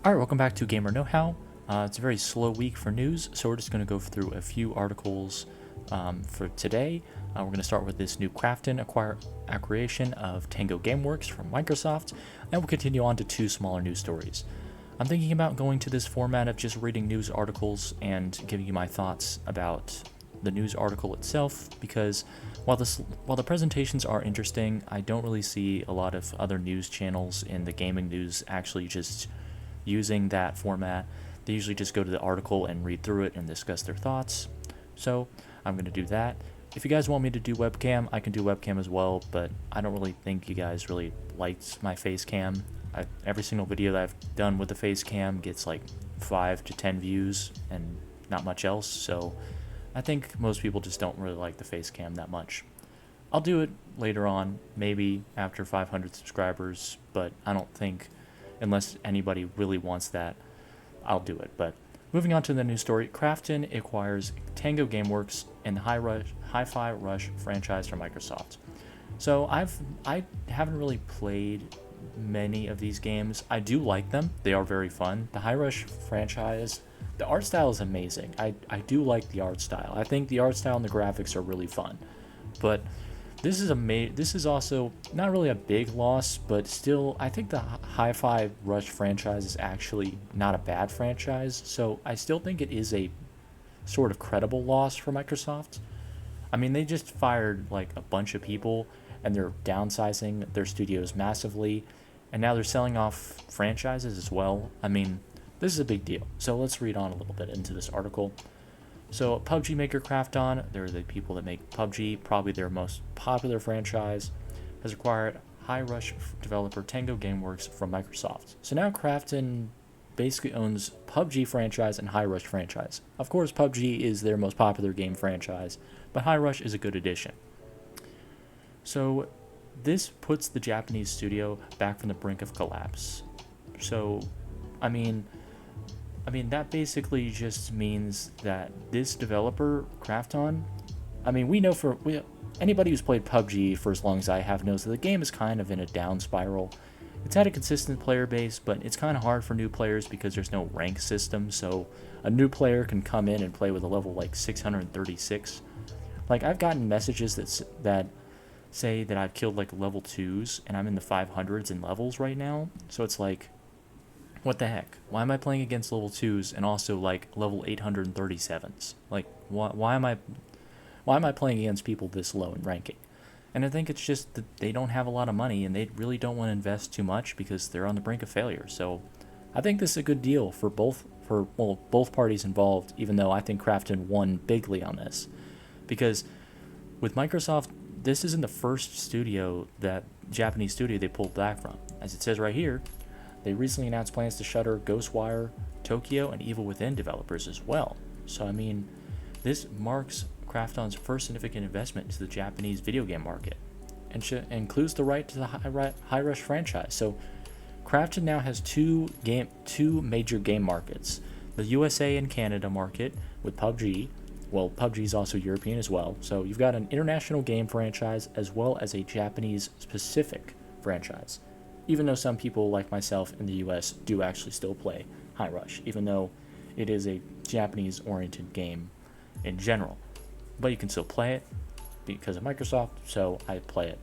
Alright, welcome back to Gamer Know-How. It's a very slow week for news, so we're just going to go through a few articles for today. We're going to start with this new Krafton acquisition of TangoGameworks from Microsoft, and we'll continue on to two smaller news stories. I'm thinking about going to this format of just reading news articles and giving you my thoughts about the news article itself, because while the presentations are interesting, I don't really see a lot of other news channels in the gaming news actually just using that format. They usually just go to the article and read through it and discuss their thoughts. So I'm going to do that. If you guys want me to do webcam, I can do webcam as well, but I don't really think you guys really liked my face cam. Every single video that I've done with the face cam gets like 5 to 10 views and not much else, so I think most people just don't really like the face cam that much. I'll do it later on, maybe after 500 subscribers, but I don't think, unless anybody really wants that, I'll do it. But moving on to the news story, Krafton acquires TangoGameworks and the Hi-Fi Rush franchise from Microsoft. So I haven't really played many of these games. I do like them. They are very fun. The Hi-Rush franchise, the art style is amazing. I do like the art style. I think the art style and the graphics are really fun. But this is also not really a big loss, but still, I think the Hi-Fi Rush franchise is actually not a bad franchise, so I still think it is a sort of credible loss for Microsoft. I mean, they just fired like a bunch of people, and they're downsizing their studios massively, and now they're selling off franchises as well. I mean, this is a big deal. So let's read on a little bit into this article. So PUBG maker Krafton, they're the people that make PUBG, probably their most popular franchise, has acquired Hi-Rush developer TangoGameworks from Microsoft. So now Krafton basically owns PUBG franchise and Hi-Rush franchise. Of course, PUBG is their most popular game franchise, but Hi-Rush is a good addition. So this puts the Japanese studio back from the brink of collapse. So, I mean, that basically just means that this developer, Krafton, I mean, anybody who's played PUBG for as long as I have knows that the game is kind of in a down spiral. It's had a consistent player base, but it's kind of hard for new players because there's no rank system, so a new player can come in and play with a level like 636. Like, I've gotten messages that say that I've killed like level 2s, and I'm in the 500s in levels right now, so it's like, what the heck? Why am I playing against level 2s and also like level 837s? Like, why am I playing against people this low in ranking? And I think it's just that they don't have a lot of money and they really don't want to invest too much because they're on the brink of failure. So I think this is a good deal for both parties involved, even though I think Krafton won bigly on this. Because with Microsoft, this isn't the first Japanese studio they pulled back from. As it says right here, they recently announced plans to shutter Ghostwire, Tokyo, and Evil Within developers as well. So, I mean, this marks Krafton's first significant investment into the Japanese video game market, and includes the right to the Hi-Rush franchise. So, Krafton now has two major game markets: the USA and Canada market with PUBG. Well, PUBG is also European as well. So, you've got an international game franchise as well as a Japanese-specific franchise. Even though some people like myself in the US do actually still play Hi-Rush, even though it is a Japanese-oriented game in general. But you can still play it because of Microsoft, so I play it.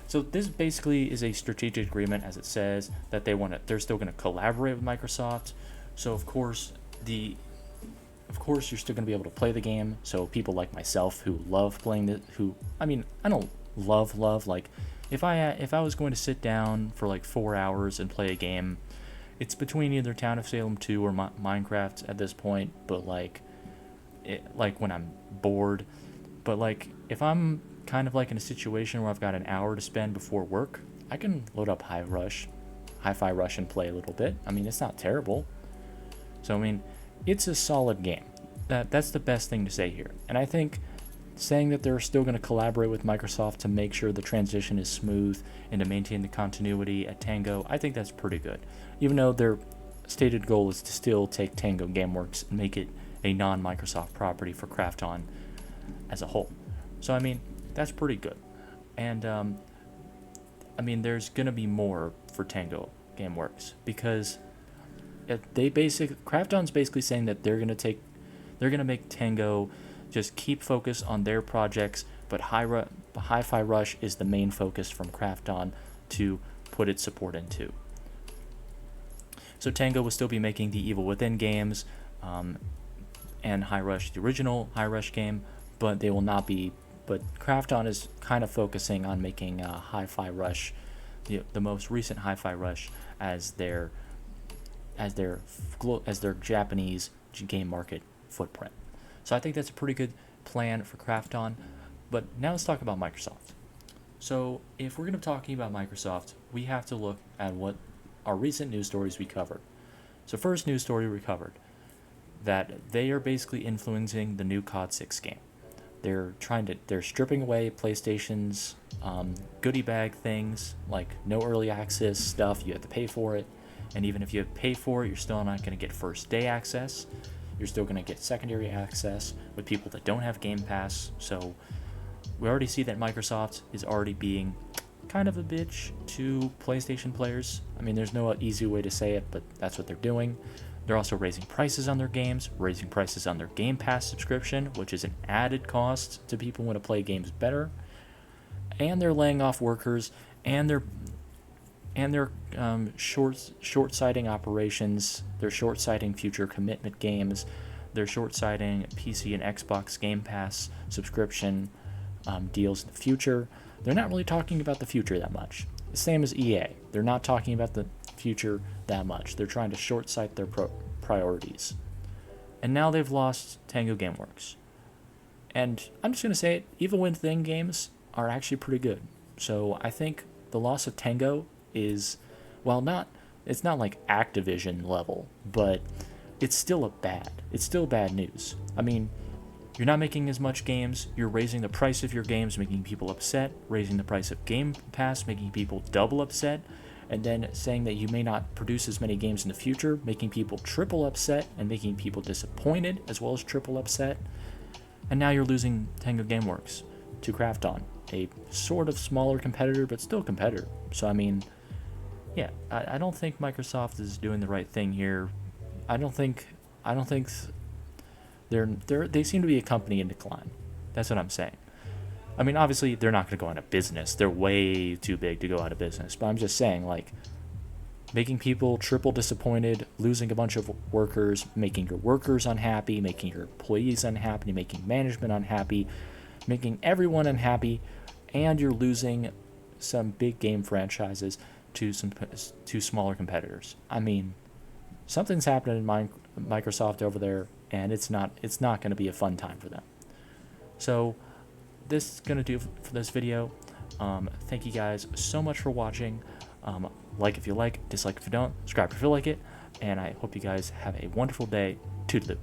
So this basically is a strategic agreement, as it says, that they're still going to collaborate with Microsoft. So of course you're still going to be able to play the game. So people like myself who love playing I don't love like, if I was going to sit down for like 4 hours and play a game, it's between either Town of Salem 2 or Minecraft at this point, but like when I'm bored. But like, if I'm kind of like in a situation where I've got an hour to spend before work, I can load up Hi-Fi Rush and play a little bit. I mean, it's not terrible. So I mean, it's a solid game. That's the best thing to say here. And I think saying that they're still going to collaborate with Microsoft to make sure the transition is smooth and to maintain the continuity at Tango, I think that's pretty good. Even though their stated goal is to still take TangoGameworks and make it a non-Microsoft property for Krafton as a whole. So, I mean, that's pretty good. And, I mean, there's going to be more for Tango TangoGameworks, because Krafton's basically saying that they're gonna make Tango just keep focus on their projects, but Hi-Fi Rush is the main focus from Krafton to put its support into. So Tango will still be making the Evil Within games, and Hi Rush, the original Hi Rush game, but they will not be. But Krafton is kind of focusing on making Hi-Fi Rush, the most recent Hi-Fi Rush, as their Japanese game market footprint. So I think that's a pretty good plan for Krafton. But now let's talk about Microsoft. So if we're going to be talking about Microsoft, we have to look at what our recent news stories we covered. So first news story we covered, that they are basically influencing the new COD 6 game. They're stripping away PlayStation's goodie bag things, like no early access stuff, you have to pay for it. And even if you pay for it, you're still not going to get first day access. You're still going to get secondary access with people that don't have Game Pass. So we already see that Microsoft is already being kind of a bitch to PlayStation players. I mean, there's no easy way to say it, but that's what they're doing. They're also raising prices on their games, raising prices on their Game Pass subscription, which is an added cost to people who want to play games better. And they're laying off workers, and they're short-sighting operations. They're short-sighting future commitment games. They're short-sighting PC and Xbox Game Pass subscription deals in the future. They're not really talking about the future that much. The same as EA. They're not talking about the future that much. They're trying to short-sight their priorities. And now they've lost TangoGameworks. And I'm just going to say it, Evil Within games are actually pretty good. So I think the loss of Tango is, it's not like Activision level, but it's still bad news. I mean, you're not making as much games, you're raising the price of your games, making people upset, raising the price of Game Pass, making people double upset, and then saying that you may not produce as many games in the future, making people triple upset and making people disappointed as well as triple upset. And now you're losing TangoGameworks to Krafton, a sort of smaller competitor, but still competitor. So I mean, yeah, I don't think Microsoft is doing the right thing here. I don't think they seem to be a company in decline. That's what I'm saying. I mean, obviously they're not going to go out of business. They're way too big to go out of business. But I'm just saying, like, making people triple disappointed, losing a bunch of workers, making your workers unhappy, making your employees unhappy, making management unhappy, making everyone unhappy, and you're losing some big game franchises to smaller competitors. I mean, something's happening in Microsoft over there, and it's not going to be a fun time for them. So this is going to do for this video. Thank you guys so much for watching. Like if you like, dislike if you don't, subscribe if you like it, and I hope you guys have a wonderful day. Toodaloo.